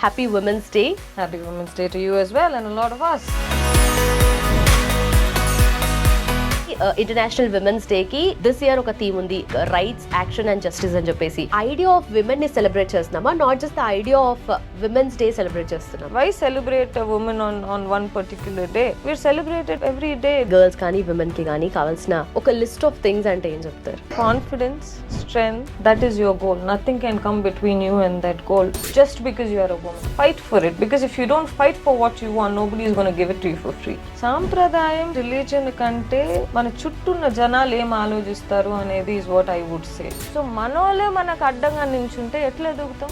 Happy Women's Day. Happy Women's Day to you as well and a lot of us. International women's day కి this year ఒక theme ఉంది, rights action and justice అని చెప్పేసి. Idea of women ని celebrate చేస్తున్నామా, not just the idea of women's day celebrate చేస్తున్నాం? Why celebrate a woman on one particular day? We're celebrated every day. Girls కానీ women కి కానీ కావాల్సిన ఒక లిస్ట్ ఆఫ్ థింగ్స్ అంటే ఏం చెప్తారు? Confidence, strength, that is your goal. Nothing can come between you and that goal just because you are a woman. Fight for it, because if you don't fight for what you want, nobody is going to give it to you for free. సాంప్రదాయం religion కంటే మన చుట్టూన్న జనాలు ఏం ఆలోచిస్తారు అనేది is what I would say. So మనోలే మనకు అడ్డంగా నించుంటే ఎట్లా ఎదుగుతాం?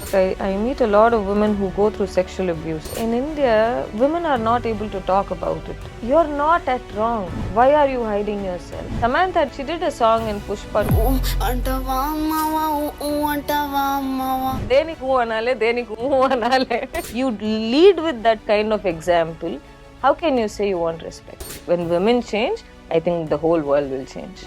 I meet a lot of women who go through sexual abuse. In India, women are not able to talk about it. You're not at wrong. Why are you hiding yourself? Samantha, she did a song in Pushpa. దేనికి అనాలే, దేనికి అనాలే. You lead with that kind of example. How can you say you want respect? When women change, I think the whole world will change.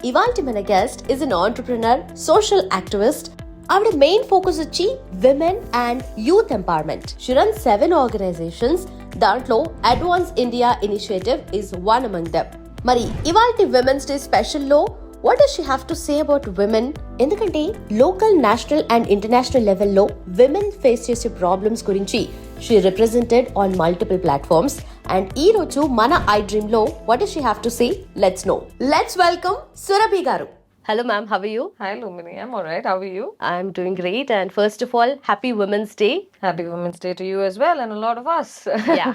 ఇవాల్టి మన guest is an entrepreneur, social activist. ఆవిడ main focus వచ్చి women and youth empowerment. She run 7 organizations. దాంట్లో advance India initiative is one among them. మరి ఇవాల్టి women's day special లో what does she have to say about women? ఎందుకంటే local, national and international లెవెల్లో women face చేసే problems గురించి she represented on multiple platforms, and ఈ రోజు మన iDream లో what does she have to say? Let's know. Let's welcome Surabhi garu. Hello ma'am, how are you? Hi Lumini, I'm alright. How are you? I'm doing great, and first of all, happy Women's Day. Happy Women's Day to you as well and a lot of us. Yeah.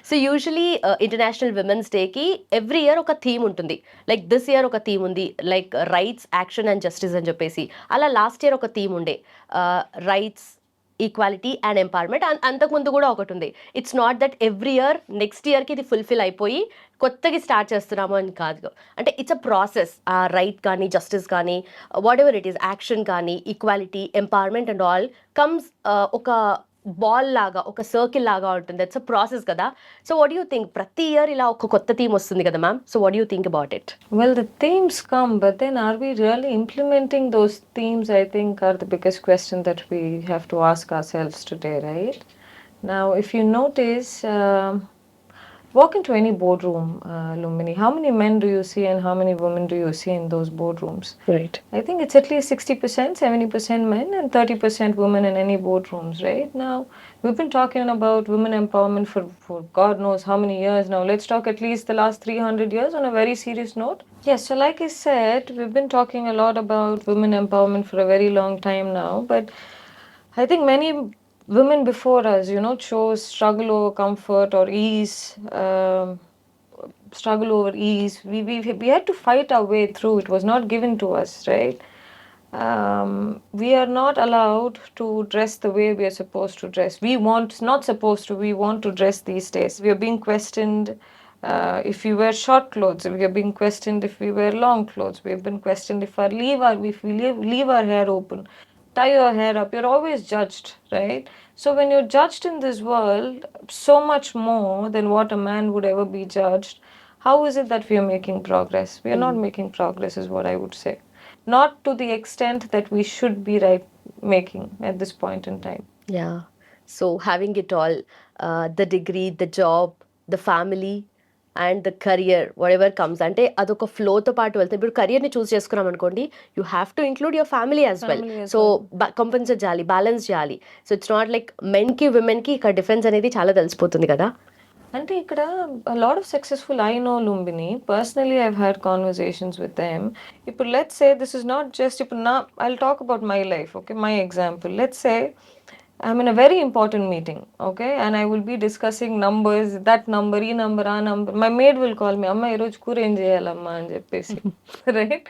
So usually International Women's Day ki every year oka theme untundi. Like this year oka theme undi, like rights, action and justice అని చెప్పేసి. అలా last year ఒక theme ఉండే, rights, equality and empowerment. అంతకుముందు కూడా ఒకటి ఉంది. It's not that every year next ఇయర్కి ఇది ఫుల్ఫిల్ అయిపోయి కొత్తగా స్టార్ట్ చేస్తున్నాము అని కాదు. అంటే ఇట్స్ అ ప్రాసెస్. ఆ రైట్ కానీ, జస్టిస్ కానీ, whatever it is, action కానీ, equality, empowerment and all comes ఒక బాల్ లాగా, ఒక సర్కిల్ లాగా ఉంటుంది. ఇట్స్ అ ప్రాసెస్ కదా. So what you think? ప్రతి ఇయర్ ఇలా ఒక కొత్త థీమ్ వస్తుంది కదా ma'am. So what you think about it? Well, the themes come, but then are we really implementing those themes? I think are the biggest question that we have to ask ourselves today, right? Now, if you notice, walk into any boardroom, Lumini, how many men do you see and how many women do you see in those boardrooms? Right. I think it's at least 60%, 70% men and 30% women in any boardrooms, right? Now, we've been talking about women empowerment for God knows how many years now. Let's talk at least the last 300 years on a very serious note. Yes, so like I said, we've been talking a lot about women empowerment for a very long time now, but I think many women before us, chose struggle over comfort or ease, struggle over ease. We had to fight our way through. It was not given to us, right? We are not allowed to dress the way we are supposed to dress. Not supposed to, we want to dress these days. We are being questioned if we wear short clothes. We are being questioned if we wear long clothes. We have been questioned if we leave our hair open, tie your hair up. You're always judged, right? So when you're judged in this world so much more than what a man would ever be judged, how is it that we are making progress? We are not making progress is what I would say. Not to the extent that we should be making at this point in time. Yeah. So having it all, the degree, the job, the family and the career, what ever comes, అంటే అదొక ఫ్లోతో పాటు వెళ్తే, ఇప్పుడు కెరియర్ని choose చేసుకున్నాం అనుకోండి, you have to include your family as well. So compensate చేయాలి, balance చేయాలి. సో ఇట్స్ నాట్ లైక్ మెన్కి విమెన్కి ఇక్కడ డిఫరెన్స్ అనేది చాలా తెలిసిపోతుంది కదా. అంటే ఇక్కడ lot of successful I know Lumbini personally I've had conversations with them. ఇప్పుడు let's say this is not just, ఇప్పుడు I will talk about my life, okay, my example. Let's say I'm in a very important meeting, okay, and I will be discussing numbers, that number, ee number, aa number. My maid will call me, amma ee roju కూర ఏం చేయాలమ్మా అని చెప్పేసి, right?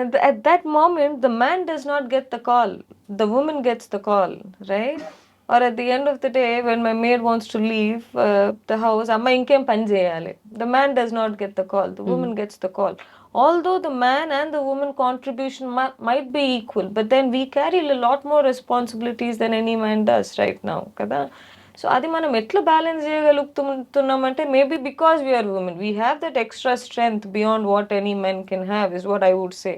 And at that moment, the man does not get the call. The woman gets the call, right? Or at the end of the day, when my maid wants to leave the house, amma inkem pani cheyali. The man does not get the call. The woman gets the call. Although the man and the woman contribution might be equal, but then we carry a lot more responsibilities than any man does right now, kada. So అది మనం ఎట్లా balance చేయగలుగుతున్నామంటే, maybe because we're women, we have that extra strength beyond what any men can have, is what I would say.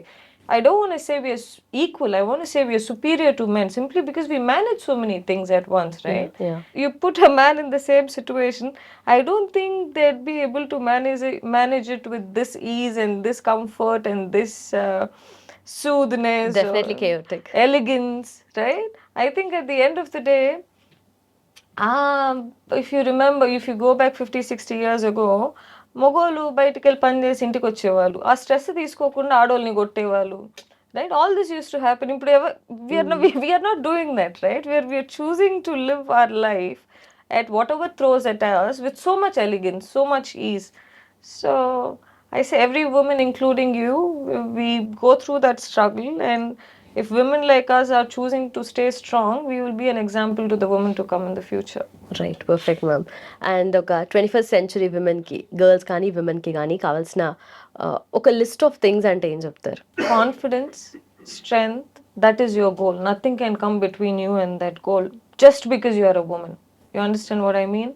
I don't want to say we are equal. I want to say we are superior to men simply because we manage so many things at once, right? Yeah. You put a man in the same situation, I don't think they'd be able to manage it with this ease and this comfort and this soothness Definitely or chaotic. elegance, right? I think at the end of the day, if you remember, if you go back 50, 60 years ago, మొగోళ్ళు బయటికి వెళ్ళి పని చేసి ఇంటికి వచ్చేవాళ్ళు ఆ stress తీసుకోకుండా ఆడోళ్ళని కొట్టేవాళ్ళు right all this use to happen ఇప్పుడు we're not doing that right we're choosing to live our life at whatever throws at us with so much elegance, so much ease. So I say every woman, including you, we go through that struggle, and if women like us are choosing to stay strong, we will be an example to the women to come in the future. Right perfect ma'am. And ఒక 21st century విమెన్కి, girls కానీ విమెన్కి కానీ కావాల్సిన ఒక list of things అంటే ఏం చెప్తారు? Confidence, strength, that is your goal. Nothing can come between you and that goal just because you are a woman. You understand what I mean?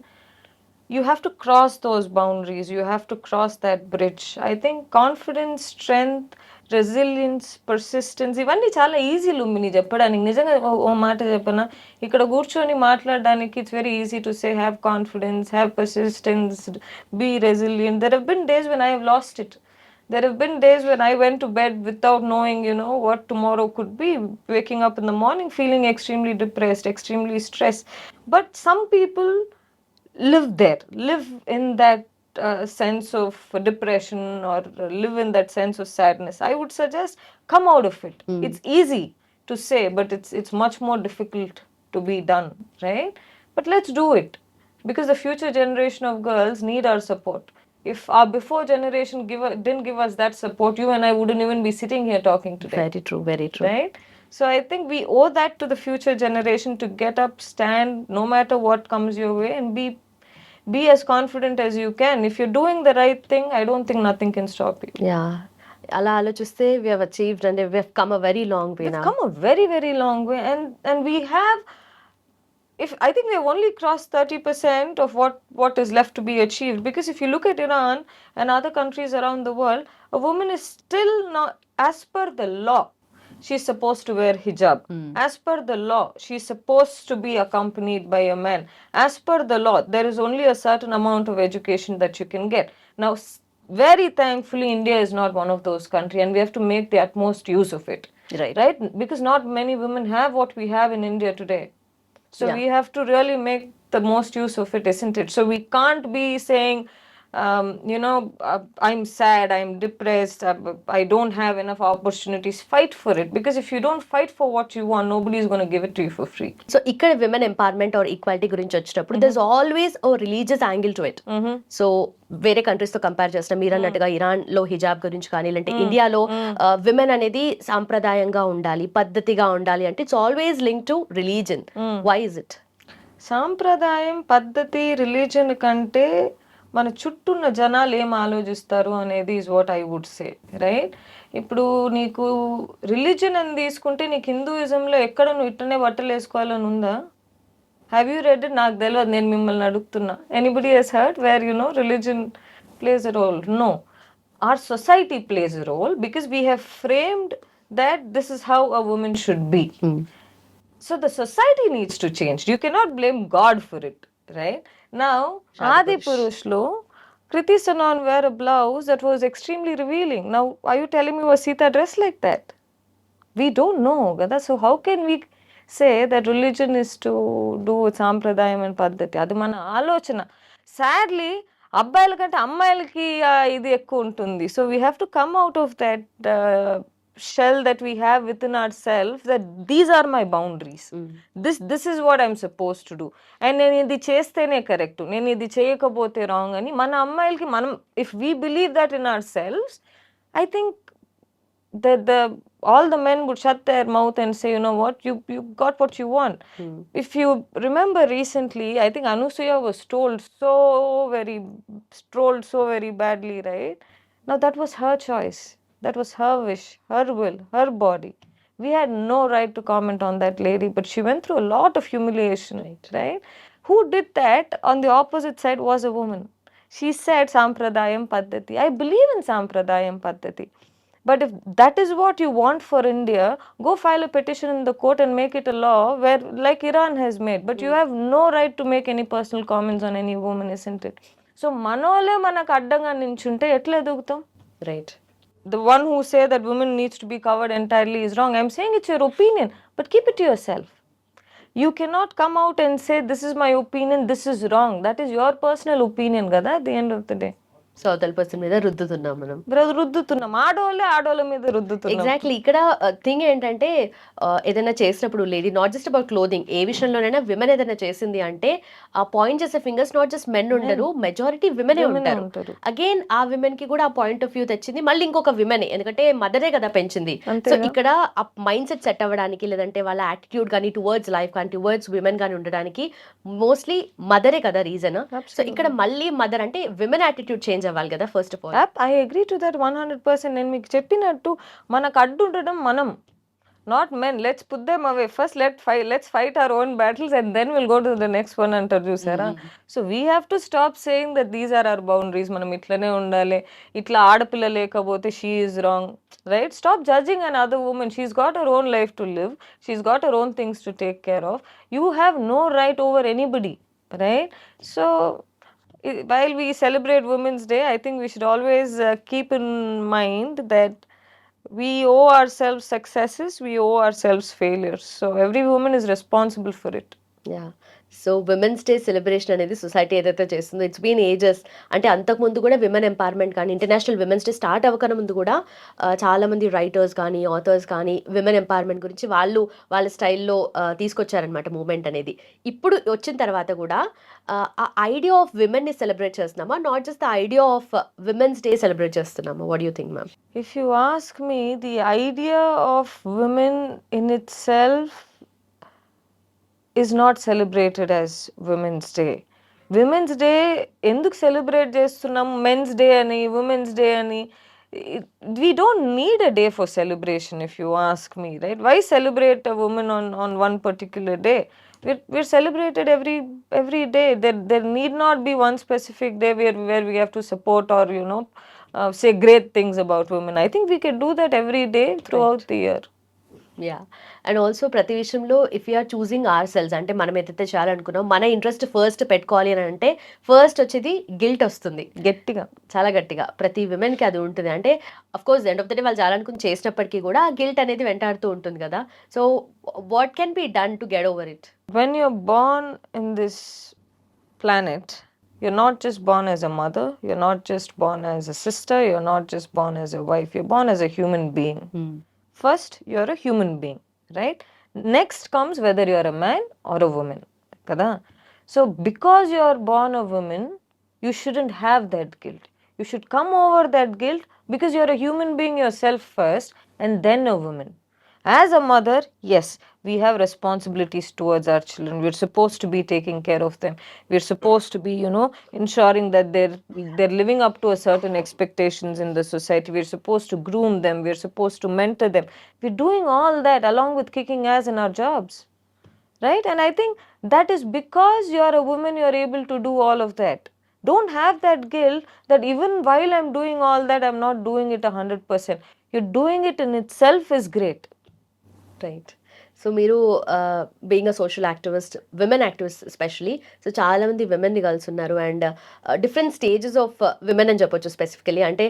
You have to cross those boundaries. You have to cross that bridge. I think confidence, strength, resilience, persistence, ఇవన్నీ చాలా easy Lumbini చెప్పడానికి. నిజంగా ఓ మాట చెప్పనా, ఇక్కడ కూర్చొని మాట్లాడడానికి it's very easy to say have confidence, have persistence, be resilient. There have been days when I have lost it. There have been days when I went to bed without knowing, what tomorrow could be, waking up in the morning feeling extremely depressed, extremely stressed. But some people live in that sense of depression, or live in that sense of sadness. I would suggest come out of it. It's easy to say, but it's much more difficult to be done, right? But let's do it, because the future generation of girls need our support. If our before generation didn't give us that support, you and I wouldn't even be sitting here talking today. Very true, very true. Right? So I think we owe that to the future generation to get up, stand, no matter what comes your way, and be as confident as you can. If you're doing the right thing, I don't think nothing can stop you. Yeah, అలా ఆలోచిస్తే we have achieved and we have come a very long way We've now. come a very, very long way, and we have. If I think we've only crossed 30% of what is left to be achieved, because if you look at Iran and other countries around the world, a woman is still not, as per the law, she's supposed to wear hijab. As per the law, she's supposed to be accompanied by a man. As per the law, there is only a certain amount of education that you can get. Now, very thankfully, India is not one of those countries, and we have to make the utmost use of it. Right? Because not many women have what we have in India today. So Yeah. we have to really make the most use of it, isn't it? So we can't be saying, I'm sad, I'm depressed, I don't have enough opportunities. Fight for it, because if you don't fight for what you want, nobody is going to give it to you for free. So ఇక్కడ women empowerment or equality గురించి వచ్చేటప్పుడు there is always a religious angle to it. So వేరే countries తో compare చేసిన మీరు అన్నట్టుగా Iran లో హిజాబ్ గురించి కానీ, లేదంటే ఇండియాలో విమెన్ అనేది సాంప్రదాయంగా ఉండాలి, పద్ధతిగా ఉండాలి అంటే it's always link to religion. Why is it? సాంప్రదాయం, పద్ధతి, రిలీజన్ కంటే మన చుట్టూ ఉన్న జనాలు ఏం ఆలోచిస్తారు అనేది is what I would say, right? ఇప్పుడు నీకు రిలీజన్ అని తీసుకుంటే నీకు హిందూయిజంలో ఎక్కడ నువ్వు ఇట్టనే బట్టలు వేసుకోవాలని ఉందా? Have you read? నాకు తెలియదు, నేను మిమ్మల్ని అడుగుతున్నా. Anybody has heard where religion plays a role? No. Our society plays a role because we have framed that this is how a woman should be. So the society needs to change. You cannot blame God for it, right? Now, Adi Purushlo, Kriti Sanon wear a blouse that was extremely revealing. Now, are you telling me was Sita dressed like that? We don't know, Gada. So how can we say that religion is to do with sampradayam and paddhati? అది మన ఆలోచన. Sadly, అబ్బాయిల కంటే అమ్మాయిలకి ఇది ఎక్కువ ఉంటుంది. So we have to come out of that shell that we have within ourselves, that these are my boundaries. This is what I'm supposed to do. And నేను ఇది చేస్తేనే కరెక్ట్, నేను ఇది చేయకపోతే రాంగ్ అని మన అమ్మాయిలకి మనం, if we believe that in ourselves, I think the all the men would shut their mouth and say, you know what, you got what you want. If you remember recently, I think Anusuya was trolled so very badly, right? Now that was her choice, that was her wish, her will, her body. We had no right to comment on that lady, but she went through a lot of humiliation, right? Who did that on the opposite side was a woman. She said sampradayam paddhati. I believe in sampradayam paddhati. But if that is what you want for India, go file a petition in the court and make it a law where, like Iran has made. But you have no right to make any personal comments on any woman, isn't it? So మనోలే మనకు అడ్డంగా నించుంటే ఎట్లా ఎదుగుతాం? Right. The one who say that women needs to be covered entirely is wrong. I'm saying it's your opinion, but keep it to yourself. You cannot come out and say this is my opinion, this is wrong. That is your personal opinion కదా at the end of the day. So అవతల person మీద రుద్దుతున్నాం మనం. రుద్దుతున్నాం, ఆడోళ్ళ మీద రుద్దుతున్నాం. Exactly. ఇక్కడ thing ఏంటంటే ఏదైనా చేసినప్పుడు lady, not just about clothing, ఏ విషయంలోనైనా విమెన్ ఏదైనా చేసింది అంటే ఆ పాయింట్ చేసే ఫింగర్స్ నాట్ జస్ట్ మెన్ ఉండరు, మెజారిటీ విమెనే ఉంటారు. అగైన్ ఆ విమెన్ కి కూడా ఆ పాయింట్ ఆఫ్ వ్యూ తెచ్చింది మళ్ళీ ఇంకొక విమెనే, ఎందుకంటే మదరే కదా పెంచింది. సో ఇక్కడ ఆ మైండ్ సెట్ సెట్ అవ్వడానికి, లేదంటే వాళ్ళ యాటిట్యూడ్ కానీ టువర్డ్స్ లైఫ్ కానీ టువర్డ్స్ విమెన్ కానీ ఉండడానికి మోస్ట్లీ మదరే కదా రీజన్. సో ఇక్కడ మళ్ళీ మదర్ అంటే విమెన్ యాటిట్యూడ్ చేంజ్ అవ్వాలి కదా first of all. I agree to that 100%. నేను మీకు చెప్పినట్టు మనకు అడ్డు ఉండడం మనం, not men. Let's put them away first. Let's fight our own battles and then we'll go to the next one అంటారు చూసారా. So we have to stop saying that these are our boundaries, మనం ఇట్లనే ఉండాలి, ఇట్లా ఆడపిల్ల లేకపోతే she is wrong, right? Stop judging another woman. She's got her own life to live, she's got her own things to take care of. You have no right over anybody, right? So while we celebrate Women's Day, I think we should always keep in mind that we owe ourselves successes, we owe ourselves failures. So every woman is responsible for it. Yeah. So women's day celebration అనేది society ఏదైతే చేస్తుందో it's been ages. అంటే అంతకుముందు కూడా women empowerment కానీ, international women's day start అవ్వకన ముందు కూడా చాలా మంది రైటర్స్ కానీ ఆథర్స్ కానీ విమెన్ ఎంపవర్మెంట్ గురించి వాళ్ళ స్టైల్లో తీసుకొచ్చారనమాట మూమెంట్ అనేది. ఇప్పుడు వచ్చిన తర్వాత కూడా ఆ ఐడియా ఆఫ్ విమెన్ని సెలబ్రేట్ చేస్తున్నామా, not just the idea of women's day celebrate చేస్తున్నామా? What you think ma'am? If you ask me, the idea of women in itself is not celebrated as Women's Day. Women's Day ఎందుకు celebrate చేస్తున్నాం men's day అని, women's day అని? We don't need a day for celebration, if you ask me, right? Why celebrate a woman on one particular day? We're celebrated every day. There need not be one specific day where we have to support or say great things about women. I think we can do that every day throughout the year. Yeah. And also ప్రతి విషయంలో if you're choosing ourselves, అంటే మనం ఏదైతే చేయాలనుకున్నాం మన interest first పెట్టుకోవాలి అని అంటే first వచ్చేది గిల్ట్ వస్తుంది గట్టిగా, చాలా గట్టిగా. ప్రతి విమెన్కి అది ఉంటుంది. అంటే of course end of the day వాళ్ళు చేయాలనుకుని చేసినప్పటికీ కూడా ఆ గిల్ట్ అనేది వెంటాడుతూ ఉంటుంది కదా. So what can be done to get over it? When you're born in this planet, you're not just born as a mother, you're not just born as a sister, you're not just born as a wife, you're born as a human being. First, you're a human being, right? Next comes whether you're a man or a woman. Kada? So, because you're born a woman, you shouldn't have that guilt. You should come over that guilt because you're a human being yourself first and then a woman. As a mother, yes, we have responsibilities towards our children. We're supposed to be taking care of them. We're supposed to be, ensuring that they're living up to a certain expectations in the society. We're supposed to groom them. We're supposed to mentor them. We're doing all that along with kicking ass in our jobs, right? And I think that is because you're a woman, you're able to do all of that. Don't have that guilt that even while I'm doing all that, I'm not doing it 100%. You're doing it in itself is great. Right. So మీరు being a social activist, women activist especially, so చాలామంది విమెన్ని కలుసున్నారు and different stages of women అని చెప్పొచ్చు specifically. అంటే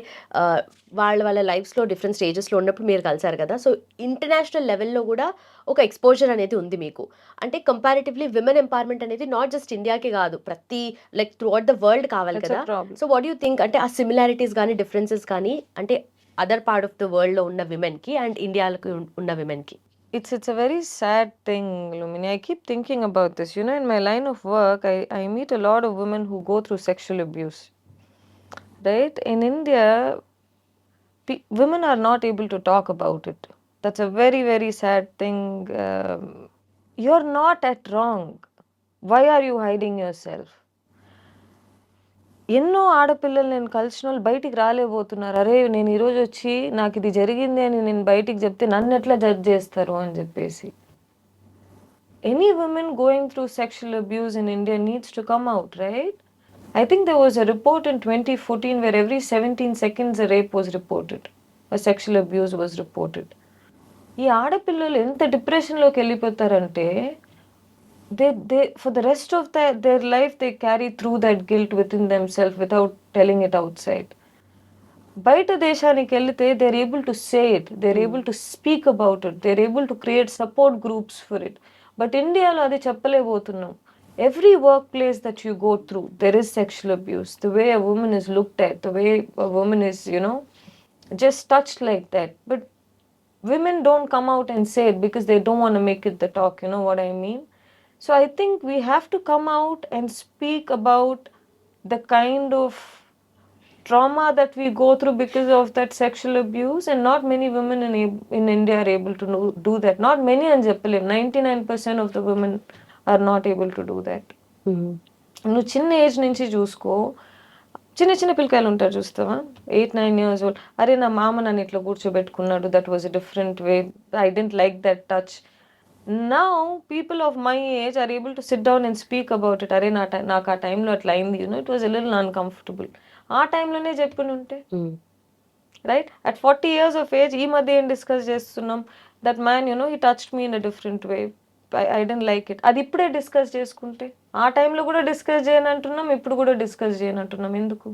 వాళ్ళ లైఫ్స్లో different స్టేజెస్లో ఉన్నప్పుడు మీరు కలిసారు కదా. సో ఇంటర్నేషనల్ లెవెల్లో కూడా ఒక ఎక్స్పోజర్ అనేది ఉంది మీకు. అంటే కంపారిటివ్లీ విమెన్ ఎంపవర్మెంట్ అనేది నాట్ జస్ట్ ఇండియాకి కాదు, ప్రతి like through out the world కావాలి కదా. సో వాట్ యూ థింక్, అంటే ఆ సిమిలారిటీస్ కానీ డిఫరెన్సెస్ కానీ అంటే అదర్ పార్ట్ ఆఫ్ ద వరల్డ్లో ఉన్న విమెన్కి అండ్ ఇండియాకి ఉన్న విమెన్కి? It's a very sad thing, Lumini. I keep thinking about this. In my line of work, I meet a lot of women who go through sexual abuse. Right? In India, women are not able to talk about it. That's a very, very sad thing. You're not at wrong. Why are you hiding yourself? ఎన్నో ఆడపిల్లలు నేను కలిసిన వాళ్ళు బయటికి రాలేకపోతున్నారు. అరే నేను ఈరోజు వచ్చి నాకు ఇది జరిగింది అని నేను బయటికి చెప్తే నన్ను ఎట్లా జడ్జ్ చేస్తారు అని చెప్పేసి. Any women going through sexual abuse in India needs to come out, right? I think there was a report in 2014 where every 17 seconds a rape was reported. a sexual abuse was reported. ఈ ఆడపిల్లలు ఎంత డిప్రెషన్లోకి వెళ్ళిపోతారంటే they for the rest of their life they carry through that guilt within themselves without telling it outside. బయట దేశానికి వెళ్తే they're able to say it, they're able to speak about it, they're able to create support groups for it. But ఇండియాలో అది చెప్పలేకపోతున్నాం. Every workplace that you go through, there is sexual abuse. The way a woman is looked at, the way a woman is, just touched like that. But women don't come out and say it because they don't want to make it the talk, you know what I mean? So I think we have to come out and speak about the kind of trauma that we go through because of that sexual abuse, and not many women in India are able to do that. Not many అని చెప్పలేం, 99% of the women are not able to do that. నువ్వు చిన్న age నుంచి చూసుకో, చిన్న చిన్న పిల్లకాయలు ఉంటారు చూస్తావా, 8-9 years old, అరే నా మామ నన్ను ఇట్లా కూర్చోబెట్టుకున్నాడు, that was a different way, I didn't like that touch. Now people of my age are able to sit down and speak about it. అరే నాకు ఆ టైంలో అట్లా అయింది, it was a little uncomfortable. ఆ టైంలోనే చెప్పిన ఉంటే, right, at 40 years of age ఈ మధ్య ఏం డిస్కస్ చేస్తున్నాం, that man he touched me in a different way, I didn't like it. అది ఇప్పుడే డిస్కస్ చేసుకుంటే, ఆ టైంలో కూడా డిస్కస్ చేయనంటున్నాం, ఇప్పుడు కూడా డిస్కస్ చేయనంటున్నాం. ఎందుకు?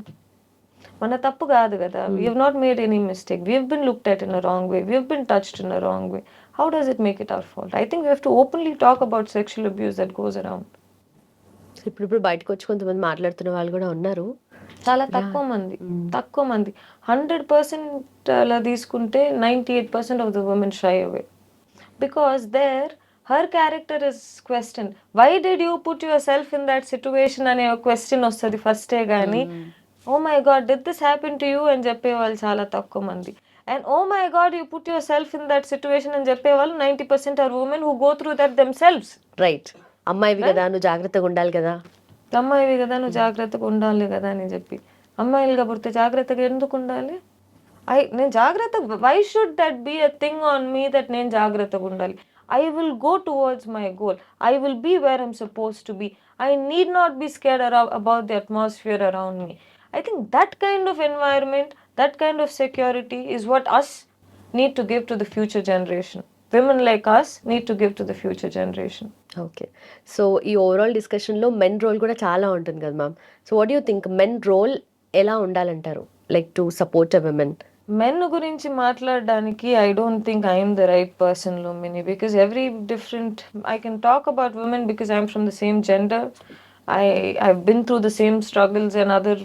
మన తప్పు కాదు కదా. We have not made any mistake, we have been looked at in a wrong way, we have been touched in a wrong way. How does it make it our fault? I think we have to openly talk about sexual abuse that goes around. ఇప్పుడు బయటకు వచ్చి కొంతమంది మాట్లాడుతున్న వాళ్ళు కూడా ఉన్నారు. చాలా తక్కువ మంది, 100% అలా తీసుకుంటే 98% of the women shy away because her character is questioned. Why did you put yourself in that situation అనే క్వశ్చన్ వస్తుంది ఫస్టే. కానీ oh my god did this happen to you అని చెప్పేవాళ్ళు చాలా తక్కువ మంది. And oh my god you put yourself in that situation అని చెప్పేవాళ్ళు 90% are women who go through that themselves. Right, అమ్మాయివి కదా నువ్వు జాగ్రత్తగా ఉండాలి కదా, అమ్మాయివి కదా నువ్వు జాగ్రత్తగా ఉండాలి కదా అని చెప్పి. అమ్మాయిలుగా పుడితే జాగ్రత్తగా ఎందుకు ఉండాలి? నేను జాగ్రత్త, why should that be a thing on me that నేను జాగ్రత్తగా ఉండాలి? I will go towards my goal. I will be where I'm supposed to be. I need not be scared about the atmosphere around me. I think that kind of environment, that kind of security is what us need to give to the future generation. Women like us need to give to the future generation. Okay. So ఈ overall డిస్కషన్లో men role కూడా చాలా ఉంటుంది కదా ma'am. So what you think men role ఎలా ఉండాలంటారు, like to support a women? Men గురించి మాట్లాడడానికి I don't think I'm the right person, Lumini, because every different I can talk about women because I'm from the same gender. I've been through the same struggles and other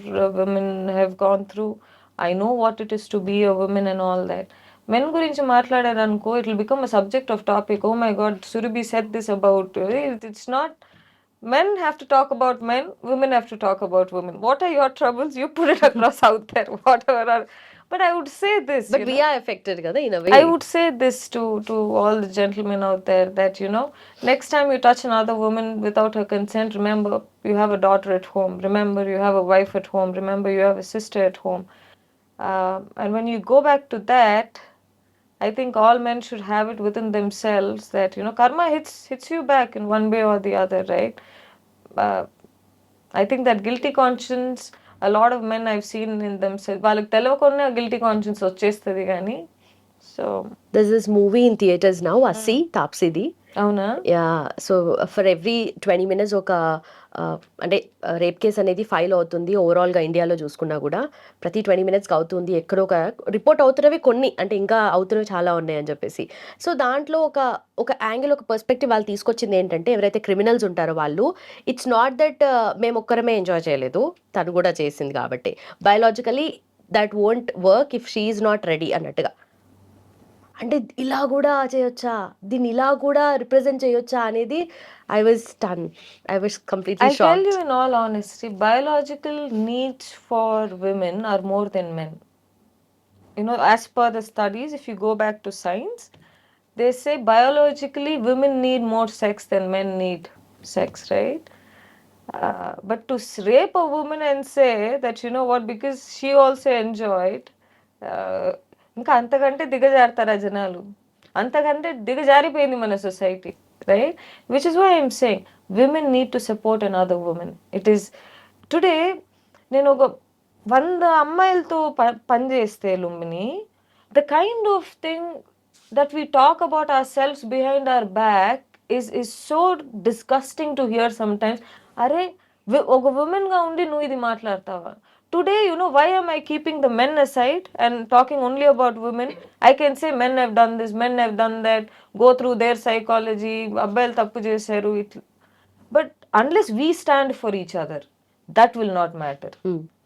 women have gone through. I know what it is to be a woman and all that. Men గురించి మాట్లాడారనుకో, it will become a subject of topic. Oh my God, Surabhi said this about it's not. Men have to talk about men, women have to talk about women. What are your troubles? You put it across out there, whatever are. But I would say this. But we are affected kada in a way. I would say this to all the gentlemen out there that, next time you touch another woman without her consent, remember you have a daughter at home. Remember you have a wife at home. Remember you have a sister at home. And when you go back to that, I think all men should have it within themselves that, karma hits you back in one way or the other, right? I think that guilty conscience, a lot of men I've seen in themselves, వాళ్ళకి తెలియకుండా guilty conscience వచ్చేస్తుంది కానీ. So there's this movie in theaters now, Assi Tapsidi. అవునా? Yeah. So for every 20 minutes ఒక అంటే rape case అనేది file అవుతుంది ఓవరాల్గా ఇండియాలో చూసుకున్నా కూడా. ప్రతి 20 minutesకి అవుతుంది, ఎక్కడో ఒక రిపోర్ట్ అవుతున్నవి కొన్ని, అంటే ఇంకా అవుతున్నవి చాలా ఉన్నాయి అని చెప్పేసి. సో దాంట్లో ఒక యాంగిల్, ఒక పర్స్పెక్టివ్ వాళ్ళు తీసుకొచ్చింది ఏంటంటే, ఎవరైతే క్రిమినల్స్ ఉంటారో వాళ్ళు, ఇట్స్ నాట్ దట్ మేము ఒక్కరమే ఎంజాయ్ చేయలేదు, తను కూడా చేసింది కాబట్టి biologically that won't work if she is not ready అన్నట్టుగా. అంటే ఇలా కూడా చేయొచ్చా, దీన్ని ఇలా కూడా రిప్రజెంట్ చేయొచ్చా అనేది I was stun, I was completely shocked. I'll tell you in all honesty, biological needs for women are more than men. As per the studies, if you go back to science, they say biologically women need more sex than men need sex, right? But to rape a woman and say that, what, because she also enjoyed, ఇంకా అంతకంటే దిగజారుతారా జనాలు? అంతకంటే దిగజారిపోయింది మన society, right? Which is why I'm saying women need to support another woman. It is today నేను ఒక 100 అమ్మాయిలతో పని చేస్తే, Lumbini, the kind of thing that we talk about ourselves behind our back is so disgusting to hear sometimes. అరే ఒక woman గా ఉండి నువ్వు ఇది మాట్లాడతావా? Today, why am I keeping the men aside and talking only about women? I can say men have done this, men have done that, go through their psychology, అబ్బాయిలు తప్పు చేశారు. But unless we stand for each other, that will not matter.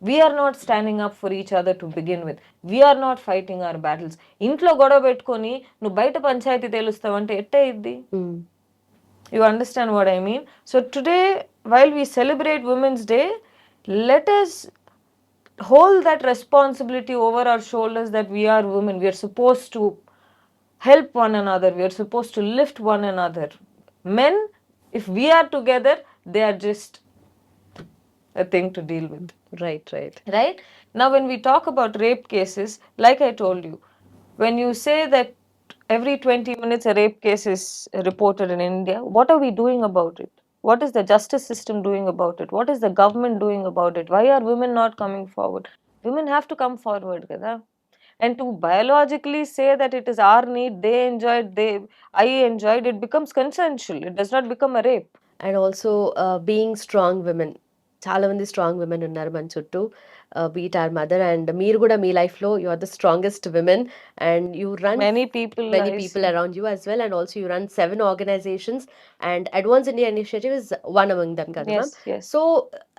We are not standing up for each other to begin with. We are not fighting our battles. ఇంట్లో గొడవ పెట్టుకొని నువ్వు బయట పంచాయతీ తెలుస్తావంటే ఎట్ట అయ్యిద్ది? You understand what I mean? So today, while we celebrate Women's Day, let us hold that responsibility over our shoulders that we are women. We are supposed to help one another. We are supposed to lift one another. Men, if we are together, they are just a thing to deal with. Right. Right? Now, when we talk about rape cases, like I told you, when you say that every 20 minutes a rape case is reported in India, what are we doing about it? What is the justice system doing about it? What is the government doing about it? Why are women not coming forward? Women have to come forward, kada? And to biologically say that it is our need, they enjoyed, I enjoyed, it becomes consensual. It does not become a rape. And also being strong women, చాలా మంది strong women ఉన్నారు మన చుట్టూ, beat or mother, and మీరు కూడా మీ లైఫ్లో you are the strongest women, and you run Many people around you as well, and also you run 7 organizations, and Advance India Initiative is one among them కదా Yes, ma'am? yes. So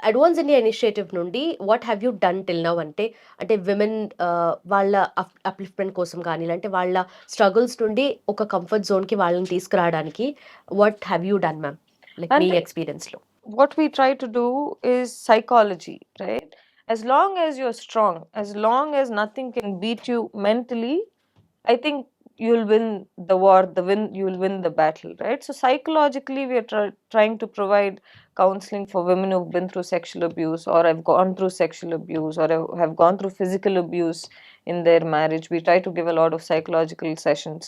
advance India initiative నుండి what have you done till now, అంటే women వాళ్ళ upliftment కోసం కానీ, అంటే వాళ్ళ struggles నుండి ఒక కంఫర్ట్ జోన్కి వాళ్ళని తీసుకురావడానికి what have you done ma'am, like మీ అంటే ఎక్స్పీరియన్స్లో? what we try to do is psychology, right? As long as you're strong, as long as nothing can beat you mentally, I think you'll win the war, you'll win the battle, right? So psychologically, we are trying to provide counseling for women who've been through sexual abuse, or have gone through sexual abuse, or have gone through physical abuse in their marriage. We try to give a lot of psychological sessions.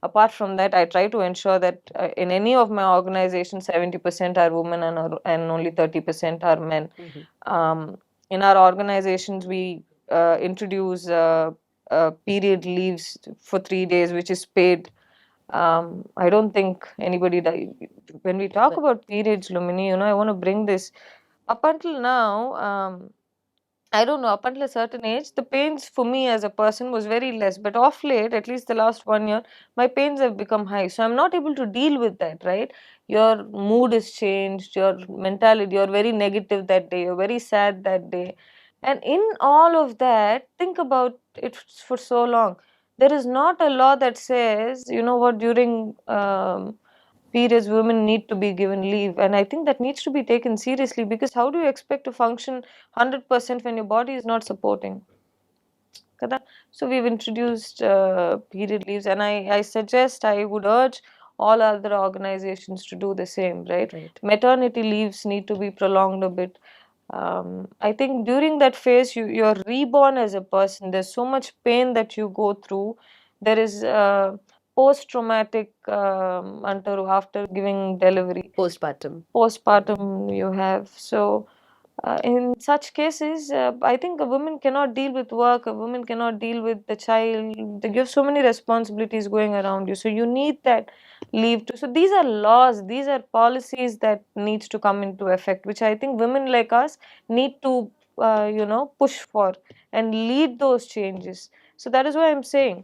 Apart from that, I try to ensure that in any of my organizations, 70% are women and only 30% are men. In our organizations, we introduce period leaves for 3 days, which is paid. I don't think anybody when we talk about periods, Lumini, I want to bring this up until now. I don't know, up until a certain age, the pains for me as a person was very less. But off late, at least the last 1 year, my pains have become high. So I'm not able to deal with that, right? Your mood is changed, your mentality, you're very negative that day, you're very sad that day. And in all of that, think about it for so long. There is not a law that says, during periods women need to be given leave, and I think that needs to be taken seriously, because how do you expect to function 100% when your body is not supporting? Kada? So we've introduced period leaves, and I suggest, I would urge all other organizations to do the same, right? Maternity leaves need to be prolonged a bit. I think during that phase, you're reborn as a person. There's so much pain that you go through. There is post-traumatic after giving delivery. Postpartum you have. So in such cases, I think a woman cannot deal with work, a woman cannot deal with the child. You have so many responsibilities going around you. So you need that leave to. So these are laws, these are policies that needs to come into effect, which I think women like us need to, push for and lead those changes. So that is why I'm saying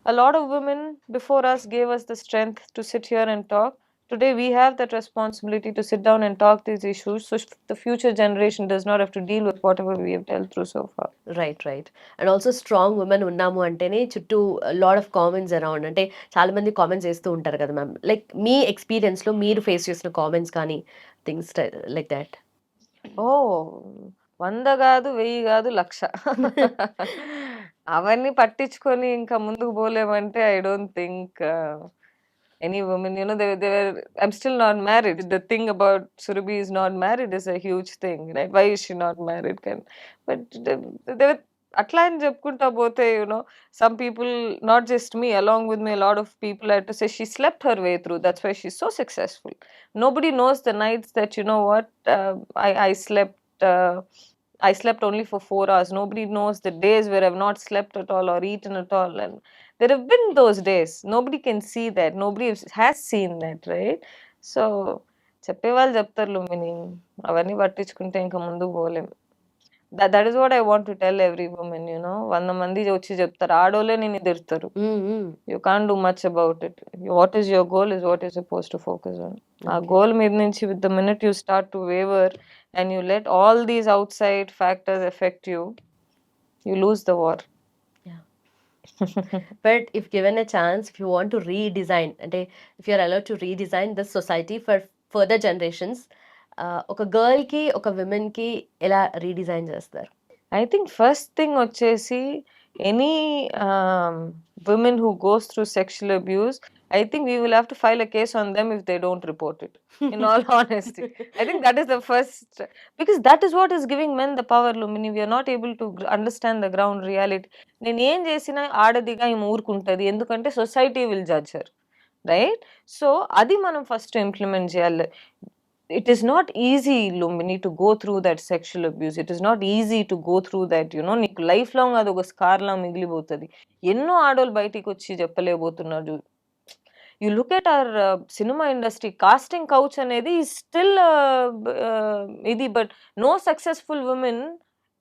a lot of women before us gave us the strength to sit here and talk. Today we have that responsibility to sit down and talk these issues, so the future generation does not have to deal with whatever we have dealt through so far. Right. And also strong women ఉన్నాము అంటేనే చుట్టూ lot of comments around, అంటే చాలా మంది comments చేస్తూ ఉంటారు కదా ma'am, like మీ ఎక్స్పీరియన్స్లో మీరు ఫేస్ చేసిన కామెంట్స్ కానీ థింగ్స్ లైక్ దాట్? ఓ 100 కాదు, 1000 కాదు, 1,00,000 అవన్నీ పట్టించుకొని ఇంకా ముందుకు పోలేమంటే I don't think any woman, I'm still not married. The thing about Surabhi is not married is a huge thing, right? Why is she not married? But they were అట్లా అని చెప్పుకుంటా పోతే, some people, not just me, along with me, a lot of people had to say she slept her way through. That's why she's so successful. Nobody knows the nights that, I slept I slept only for 4 hours. Nobody knows the days where I've not slept at all or eaten at all. And there have been those days. Nobody can see that. Nobody has seen that, right? So చెప్పేవాళ్ళు చెప్తారు లుంబిని, అవన్నీ పట్టించుకుంటే ఇంకా ముందుకు పోలేం. That is what I want to tell every woman, 100 మంది వచ్చి చెప్తారు, ఆడోళ్ళే నిన్ను తిడతారు. You can't do much about it. What is your goal is what you're supposed to focus on. ఆ గోల్ మీద నుంచి, with the minute you start to waver and you let all these outside factors affect you, you lose the war. But if given a chance, if you want to redesign, and if you're allowed to redesign this society for further generations, ఒక girl కి ఒక women కి ఎలా redesign చేస్తారు? I think first thing వచ్చేసి, any women who goes through sexual abuse, I think we will have to file a case on them if they don't report it. In all honesty, I think that is the first, because that is what is giving men the power, Lumini. We are not able to understand the ground reality. నేను ఏం చేసినా ఆడదిగా ఈమె ఊరుకుంటది, ఎందుకంటే society will judge her, right? So అది మనం first implement చేయాలి. It is not easy, Lumbini, to go through that sexual abuse. It is not easy to go through that, నీకు life long అది ఒక స్కార్ లా మిగిలిపోతుంది. ఎన్నో ఆడోళ్ళు బయటికి వచ్చి చెప్పలేకపోతున్నారు. You look at our cinema industry, casting couch అనేది is still ఇది, but no successful women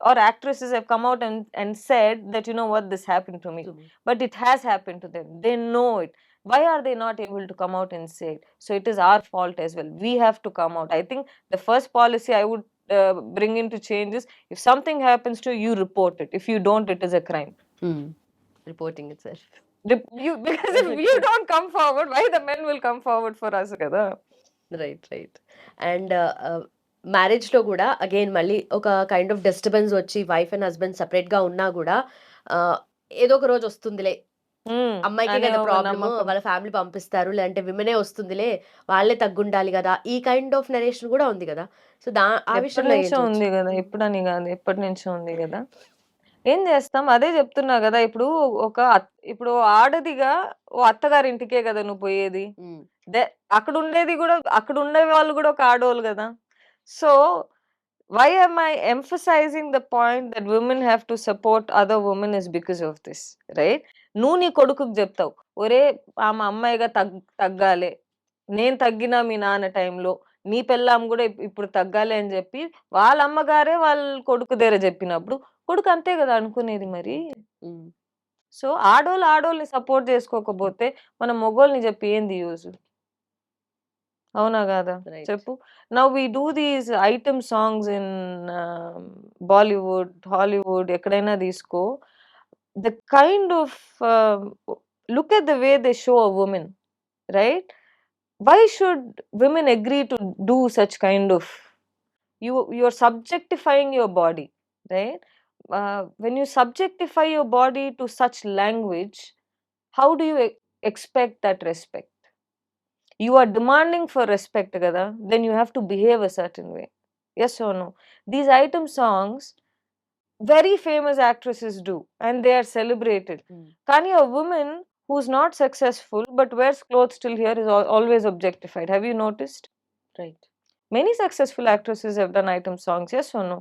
or actresses have come out and said that, you know what, this happened to me. But it has happened to them. They know it. Why are they not able to come out and say it? So it is our fault as well. We have to come out. I think the first policy I would bring into change is, if something happens to you, you report it. If you don't, it is a crime. Reporting itself. Because if you don't come forward, why the men will come forward for us kada? Right. And మ్యారేజ్లో కూడా again మళ్ళీ ఒక kind of disturbance వచ్చి wife and husband సపరేట్గా ఉన్నా కూడా ఏదో ఒక రోజు వస్తుందిలే, అమ్మాయికి కదా ప్రాబ్లమ్, వాళ్ళ ఫ్యామిలీ పంపిస్తారు, లేదంటే విమెనే వస్తుందిలే, వాళ్ళే తగ్గుండాలి కదా, ఈ కైండ్ ఆఫ్ నరేషన్ కూడా ఉంది కదా. సో ఆ విషయంలో ఉంది కదా, ఎప్పుడని కాదు, ఎప్పటి నుంచో ఉంది కదా. ఏం చేస్తాం, అదే చెప్తున్నా కదా. ఇప్పుడు ఆడదిగా ఓ అత్తగారి ఇంటికే కదా నువ్వు పోయేది. అక్కడ ఉండేది కూడా, అక్కడ ఉండే వాళ్ళు కూడా ఒక ఆడోళ్ళు కదా. So why am I emphasizing the point that women have to support other women is because of this, right? నువ్వు నీ కొడుకుకి చెప్తావు, ఒరే ఆమె అమ్మాయిగా తగ్గాలి, నేను తగ్గినా మీ నాన్న టైంలో, నీ పెళ్ళాం కూడా ఇప్పుడు తగ్గాలి అని చెప్పి వాళ్ళ అమ్మగారే వాళ్ళ కొడుకు దగ్గర చెప్పినప్పుడు కొడుకు అంతే కదా అనుకునేది మరి. సో ఆడోళ్ళని సపోర్ట్ చేసుకోకపోతే మనం మొగోళ్ళని చెప్పి ఏంది యూజ్? అవునా కాదా చెప్పు. Now we do these item songs in Bollywood, Hollywood, ఎక్కడైనా తీసుకో, the kind of look at the way they show a women, right? Why should women agree to do such kind of, you're subjectifying your body, right? When you subjectify your body to such language, how do you expect that respect? You are demanding for respect kada, then you have to behave a certain way. Yes or no? These item songs very famous actresses do, and they are celebrated. Kani a woman who's not successful but wears clothes till here is always objectified. Have you noticed? Right. Many successful actresses have done item songs. Yes or no?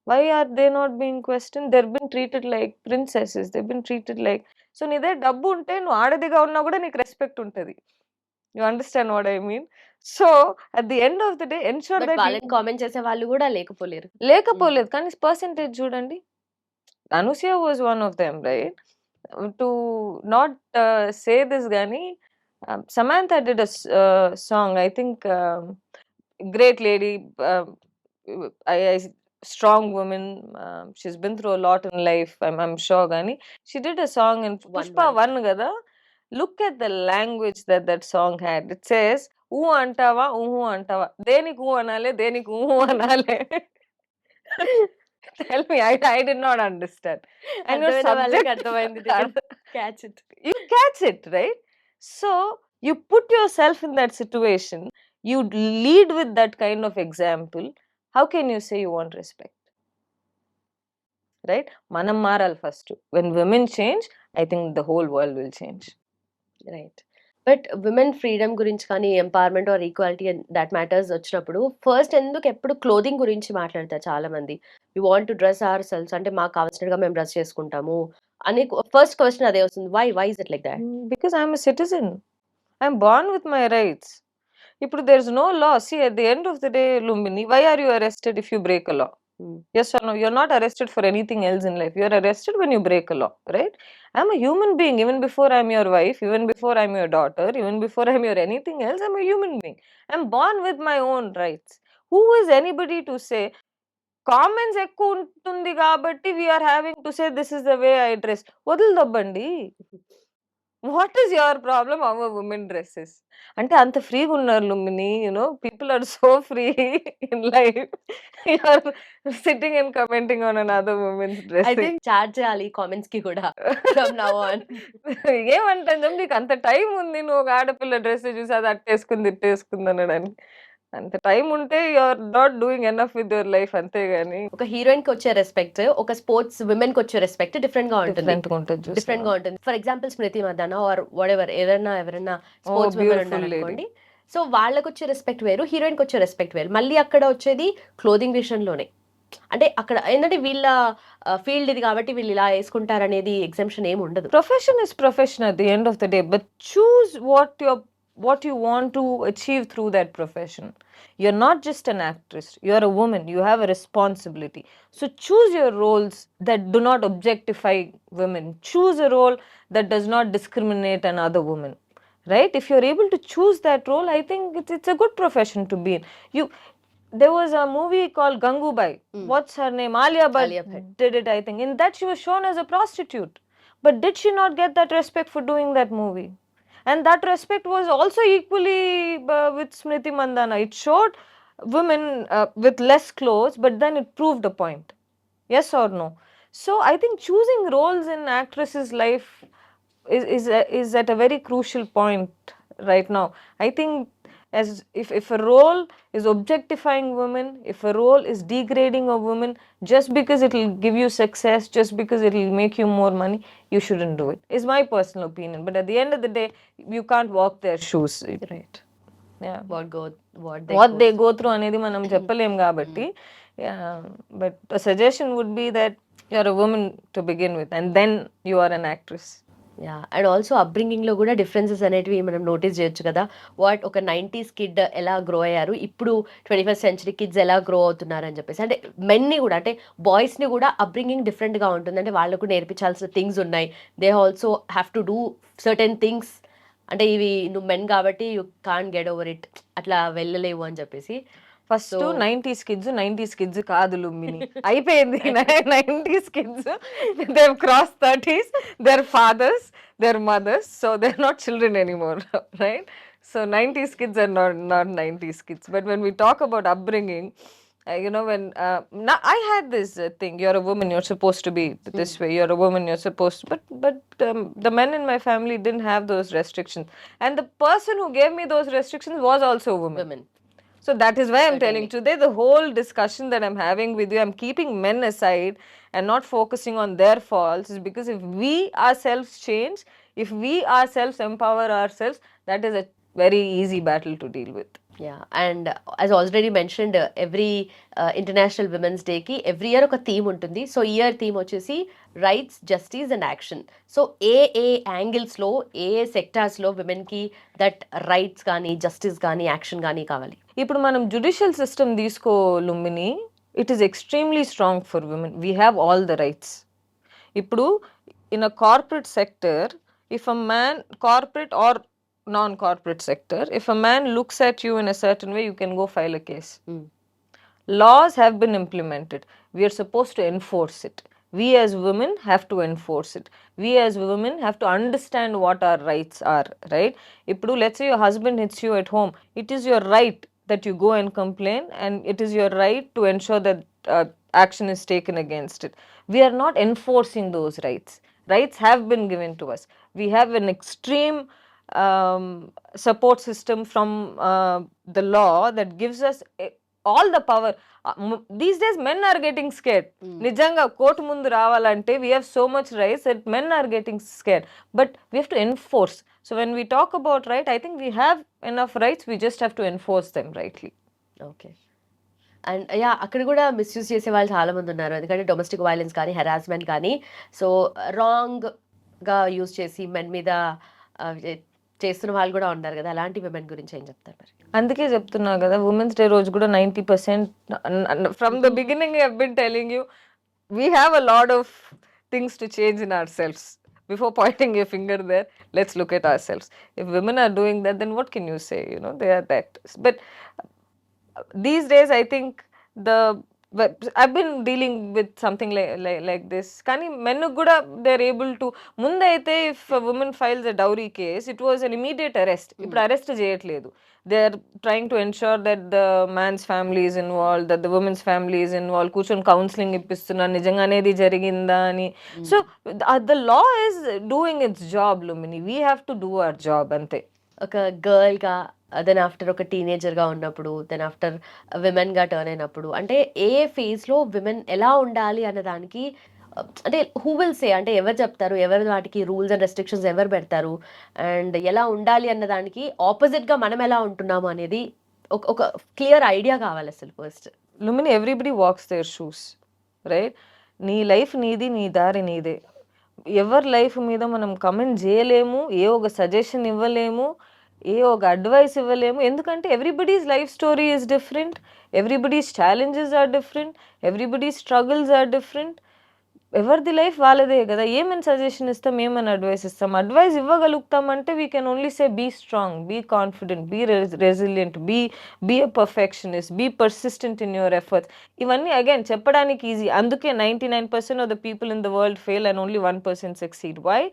Why are they not being questioned? They've been treated like princesses. They've been treated like, so నీ దగ్గర డబ్బు ఉంటే నువ్వు ఆడదిగా ఉన్నా కూడా నీకు respect ఉంటుంది. You understand what I mean? So at the end of the day, ensure that వాళ్ళని కామెంట్ చేసే వాళ్ళు కూడా లేకపోలేదు. కానీ పర్సెంటేజ్ చూడండి. Anushya was one of them, right? To not say this gani, Samantha did a song, I think, great lady, strong woman, she's been through a lot in life, I'm sure gani. She did a song in Pushpa 1 gada. Look at the language that song had. It says, ఊ అంటావా ఊహు అంటావా, దేనికి ఊ అనాలే, దేనికి ఊహు అనాలే. Tell me, I did not understand. And your subject, catch it. You catch it, right? So you put yourself in that situation, you lead with that kind of example. How can you say you want respect? Right? Manam maral first. When women change, I think the whole world will change. Right. But women freedom గురించి కానీ empowerment or equality that matters వచ్చినప్పుడు first ఎందుకు ఎప్పుడు clothing గురించి మాట్లాడతారు చాలా మంది. We want to dress ourselves, అంటే మాకు కావాల్సినట్టుగా మేము డ్రెస్ చేసుకుంటాము అని ఫస్ట్ క్వశ్చన్ అదే వస్తుంది. Why is it like that? Because I'm a citizen. I'm born with my rights. ఇప్పుడు there is no law. See, at the end of the day, Lumbini, why are you arrested if you break a law? Yes or no? You're not arrested for anything else in life. You're arrested when you break a law, right? I'm a human being even before I'm your wife, even before I'm your daughter, even before I'm your anything else. I'm a human being. I'm born with my own rights. Who is anybody to say comments ఎక్కువ ఉంటుంది కాబట్టి we're having to say this is the way I dress? వదిలిదబ్బండి. What is your problem our women dresses? అంటే అంత ఫ్రీగా ఉన్నారు Lumbini, people are so free in life. You're sitting and commenting on another women's I dress. Think charge చేయాలి comments కి కూడా from now on. ఏమంటాను, నీకు అంత టైం ఉంది, నువ్వు ఒక ఆడపిల్ల డ్రెస్ చూసి అది అట్టేసుకుంది ఇట్టేసుకుంది అనడానికి. అంత టైం ఉంటే you are not doing enough with your life, అంతేగాని ఒక హీరోయిన్ కి వచ్చే రెస్పెక్ట్, ఒక స్పోర్ట్స్ విమెన్ కి వచ్చే రెస్పెక్ట్ డిఫరెంట్ గా ఉంటుంది. డిఫరెంట్ గా ఉంటుంది. డిఫరెంట్ గా ఉంటుంది. For example Smriti Mandhana or whatever, ఎవరైనా స్పోర్ట్స్ విమెన్ బ్యూటిఫుల్ లేడీ. ఉన్నారనుకోండి, సో వాళ్ళకి వచ్చే రెస్పెక్ట్ వేరు, హీరోయిన్ కి వచ్చే రెస్పెక్ట్ వేరు. మళ్ళీ అక్కడ వచ్చేది క్లోదింగ్ విషయంలోనే. అంటే అక్కడ ఏంటంటే వీళ్ళ ఫీల్డ్ ఇది కాబట్టి వీళ్ళు ఇలా వేసుకుంటారనేది ఎగ్జామ్షన్ ఏమి ఉండదు. Profession is profession at the end of the day, but choose what you want to achieve through that profession. You're not just an actress, you're a woman, you have a responsibility. So choose your roles that do not objectify women. Choose a role that does not discriminate another woman, right? If you're able to choose that role, I think it's a good profession to be in. There was a movie called Gangubai. What's her name? Alia Bhatt did it, I think. In that, she was shown as a prostitute. But did she not get that respect for doing that movie? And that respect was also equally with Smriti Mandana. It showed women with less clothes, but then it proved a point. Yes or no? So I think choosing roles in actress's life is at a very crucial point right now. I think as if a role is objectifying women, if a role is degrading a woman, just because it will give you success, just because it will make you more money, you shouldn't do it, is my personal opinion. But at the end of the day, you can't walk their shoes, right? Yeah, what they go through అనేది మనం చెప్పలేం కాబట్టి. But a suggestion would be that you're a woman to begin with, and then you are an actress. Yeah, and also upbringing లో కూడా differences అనేటివి మనం notice చేయొచ్చు కదా. ఒక 90s కిడ్ ఎలా గ్రో అయ్యారు, ఇప్పుడు 21st సెంచరీ కిడ్స్ ఎలా గ్రో అవుతున్నారు అని చెప్పేసి. అంటే మెన్ని కూడా, అంటే బాయ్స్ ని కూడా అప్బ్రింగింగ్ డిఫరెంట్ గా ఉంటుంది. అంటే వాళ్ళకు నేర్పించాల్సిన థింగ్స్ ఉన్నాయి. They also have to do certain things. అంటే ఇవి నువ్వు మెన్ కాబట్టి you can't get over it, అట్లా వెళ్ళలేవు అని చెప్పేసి. ఫస్ట్ 90s కిడ్స్ కాదు లుంబిని, అయిపోయింది. 90s kids, they cross 30s, their fathers, their mothers, so they're not children anymore, right? So 90s kids are not 90s kids. But when we talk about upbringing, when now I had this thing, you're a woman, you're supposed to be this way, you're a woman, you're supposed to, but the men in my family didn't have those restrictions, and the person who gave me those restrictions was also a woman. So that is why I'm telling today, the whole discussion that I'm having with you, I'm keeping men aside and not focusing on their faults, is because if we ourselves change, if we ourselves empower ourselves, that is a very easy battle to deal with. Yeah, and as already mentioned, every international women's డేకి every year ఒక theme ఉంటుంది. So year theme వచ్చేసి rights, justice and action. So ఏ యాంగిల్స్లో, ఏ సెక్టార్స్లో విమెన్కి that rights కానీ, జస్టిస్ కానీ, యాక్షన్ కానీ కావాలి. ఇప్పుడు మనం జ్యుడిషియల్ సిస్టమ్ తీసుకో Lumbini, it is extremely strong for women. We have all the rights. ఇప్పుడు in a corporate sector, if a man, corporate or non-corporate sector, if a man looks at you in a certain way, you can go file a case. Laws have been implemented. We are supposed to enforce it. We as women have to enforce it. We as women have to understand what our rights are, right? Ippudu, let's say your husband hits you at home, it is your right that you go and complain, and it is your right to ensure that action is taken against it. We are not enforcing those rights. Rights have been given to us. We have an extreme support system from the law that gives us all the power. These days men are getting scared. Nijanga court mundu ravalante, we have so much rights that men are getting scared, but we have to enforce. So when we talk about right, I think we have enough rights, we just have to enforce them rightly. Okay. And yeah! అక్కడ గూడా misuse చేసే వాళ్ళు చాలా మందున్నారు. ఎందుకంటే domestic violence కానీ, harassment కానీ so రాంగ్‌గా యూజ్ చేసి మెన్ మీద చేస్తున్న వాళ్ళు గూడా ఉన్నారు గదా! అలాంటి విమెన్ గురించి ఏం చెప్తారు మరి? అందుకే చెప్తున్నా కదా, ఉమెన్స్ డే రోజు కూడా 90% from the beginning I have been telling you, we have a lot of things to change in ourselves. Before pointing a finger there, let's look at ourselves. If women are doing that, then what can you say? You know, they are that. But these days, I think but I've been dealing with something like this. Kani men kuda they're able to. Munde aithe if a woman files a dowry case, it was an immediate arrest. Ippudu arrest cheyatledu. They're trying to ensure that the man's family is involved, that the woman's family is involved. Kuchon counseling ippistunna nijangane idi jariginda ani. So the law is doing its job, Lumini. We have to do our job ante. ఒక గర్ల్‌గా then after ఒక టీనేజర్‌గా ఉన్నప్పుడు, then after విమెన్‌గా turn అయినప్పుడు అంటే ఏ ఫేజ్‌లో women ఎలా ఉండాలి అన్న దానికి అంటే హూ విల్ సే అంటే ఎవరు చెప్తారు? ఎవరు వాటికి రూల్స్ అండ్ రెస్ట్రిక్షన్స్ ఎవరు పెడతారు? అండ్ ఎలా ఉండాలి అన్న దానికి ఆపోజిట్‌గా మనం ఎలా ఉంటున్నాము అనేది ఒక క్లియర్ ఐడియా కావాలి అసలు first. Lumini, everybody walks their shoes, right? నీ లైఫ్ నీది, నీ దారి నీదే. ఎవరి లైఫ్ మీద మనం కమెంట్ చేయలేము, ఏ ఒక సజెషన్ ఇవ్వలేము, ఏ ఒక అడ్వైస్ ఇవ్వలేము. ఎందుకంటే everybody's life story is different, everybody's challenges are different, everybody's struggles are different. ఎవరిది లైఫ్ వాళ్ళదే కదా. ఏమైనా సజెషన్ ఇస్తాం, ఏమైనా అడ్వైస్ ఇస్తాం. అడ్వైస్ ఇవ్వగలుగుతామంటే we can only say be strong, be confident, be resilient, be a perfectionist, be persistent in your efforts. ఇవన్నీ again చెప్పడానికి ఈజీ. అందుకే 99% of the people in the world fail and only 1% succeed. Why?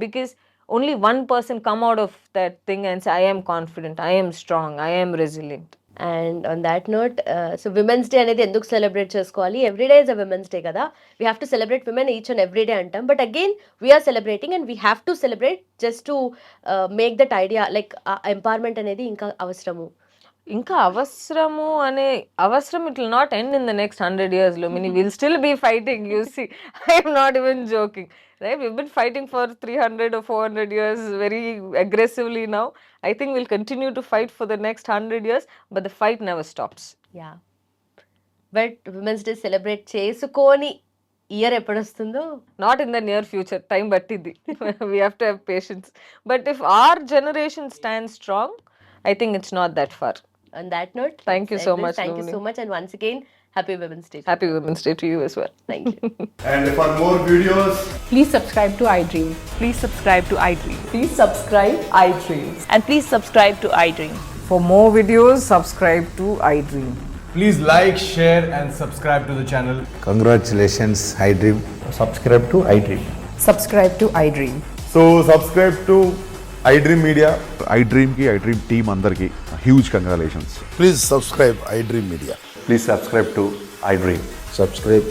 Because only one person come out of that thing and say, I am confident, I am strong, I am resilient. And on that note so women's day అనేది ఎందుకు celebrate చేసుకోవాలి? Every day is a women's day కదా. We have to celebrate women each and every day అంటాం. But again we're celebrating and we have to celebrate just to make that idea like empowerment అనేది ఇంకా అవసరము. ఇంకా అవసరము అనే అవసరం it will not end in the next 100 years లో. Mean will still be fighting. You see, I'm not even joking. Right? We've been fighting for 300 or 400 years very aggressively now. I think we'll continue to fight for the next 100 years, but the fight never stops. Yeah. But Women's Day celebrate చేసుకొని year ఎప్పుడు వస్తుందో? Not in the near future. Time battidi. We have to have patience. But if our generation stands strong, I think it's not that far. On that note, thank you so much. Thank you so much, and once again, Happy Women's Day. Happy Women's Day to you as well. Thank you. And for more videos, please subscribe to iDream. Please subscribe to iDream. Please subscribe iDream. And please subscribe to iDream. For more videos, subscribe to iDream. please like, share and subscribe to the channel. Congratulations, iDream. Subscribe to iDream. Subscribe to iDream. So subscribe to iDream Media. iDream ki iDream team andarki huge congratulations. Please subscribe iDream Media. Please subscribe to iDream. Subscribe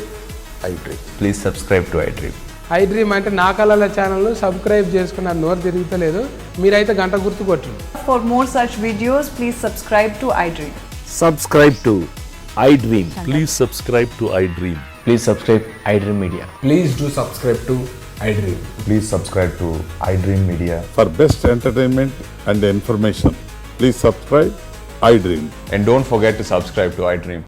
iDream. Please subscribe to iDream. iDream అంటే నా కళల channel subscribe చేసుకున్న నోరు తిరుగుతలేదు, మీరైతే గంట గుర్తు కొట్టండి. For more such videos, please subscribe to iDream. Subscribe to iDream. Please subscribe to iDream. Please subscribe iDream Media. Please do subscribe to iDream. Please subscribe to iDream Media. For best entertainment and information, please subscribe iDream. And don't forget to subscribe to iDream.